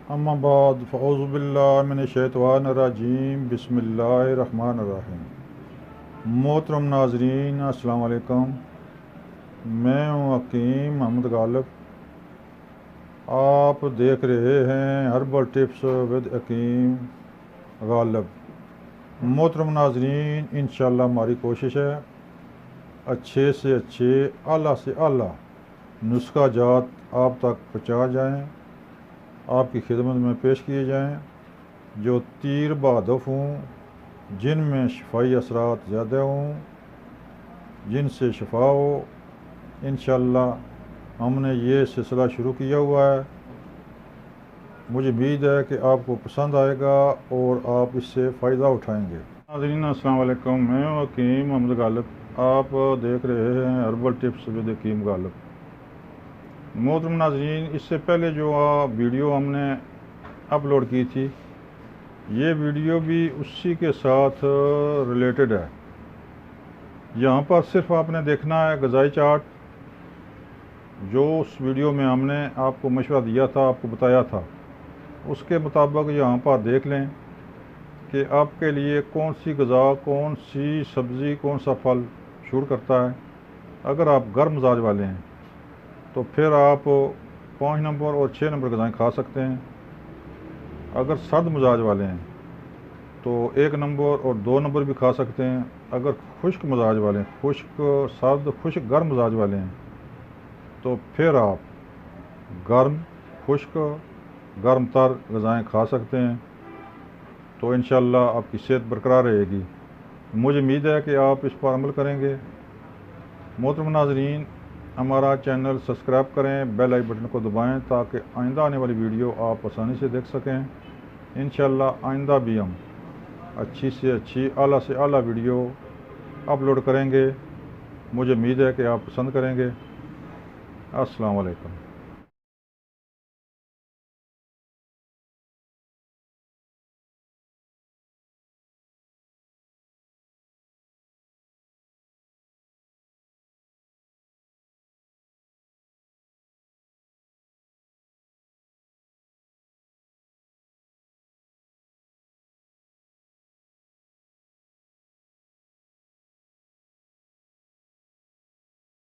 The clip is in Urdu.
اما بعد فاعوذ باللہ من الشیطان الرجیم بسم اللہ الرحمن الرحیم۔ محترم ناظرین السلام علیکم، میں ہوں حکیم محمد غالب۔ آپ دیکھ رہے ہیں ہربل ٹپس ود حکیم غالب۔ محترم ناظرین، انشاءاللہ ہماری کوشش ہے اچھے سے اچھے، اعلیٰ سے اعلیٰ نسخہ جات آپ تک پہنچا جائیں، آپ کی خدمت میں پیش کیے جائیں، جو تیر بہدف ہوں، جن میں شفائی اثرات زیادہ ہوں، جن سے شفا ہو۔ انشاءاللہ ہم نے یہ سلسلہ شروع کیا ہوا ہے، مجھے امید ہے کہ آپ کو پسند آئے گا اور آپ اس سے فائدہ اٹھائیں گے۔ ناظرین السلام علیکم، میں ہوں حکیم محمد غالب۔ آپ دیکھ رہے ہیں ہربل ٹپس ود حکیم غالب۔ محترم ناظرین، اس سے پہلے جو ویڈیو ہم نے اپلوڈ کی تھی، یہ ویڈیو بھی اسی کے ساتھ ریلیٹڈ ہے۔ یہاں پر صرف آپ نے دیکھنا ہے غذائی چارٹ، جو اس ویڈیو میں ہم نے آپ کو مشورہ دیا تھا، آپ کو بتایا تھا، اس کے مطابق یہاں پر دیکھ لیں کہ آپ کے لیے کون سی غذا، کون سی سبزی، کون سا پھل شور کرتا ہے۔ اگر آپ گرم مزاج والے ہیں تو پھر آپ 5 نمبر اور 6 نمبر غذائیں کھا سکتے ہیں۔ اگر سرد مزاج والے ہیں تو 1 نمبر اور 2 نمبر بھی کھا سکتے ہیں۔ اگر خشک مزاج والے ہیں، خشک سرد خشک گرم مزاج والے ہیں تو پھر آپ گرم خشک گرم تر غذائیں کھا سکتے ہیں، تو انشاءاللہ آپ کی صحت برقرار رہے گی۔ مجھے امید ہے کہ آپ اس پر عمل کریں گے۔ محترم ناظرین، ہمارا چینل سبسکرائب کریں، بیل آئی بٹن کو دبائیں تاکہ آئندہ آنے والی ویڈیو آپ آسانی سے دیکھ سکیں۔ انشاءاللہ آئندہ بھی ہم اچھی سے اچھی، اعلیٰ سے اعلیٰ ویڈیو اپلوڈ کریں گے۔ مجھے امید ہے کہ آپ پسند کریں گے۔ السلام علیکم۔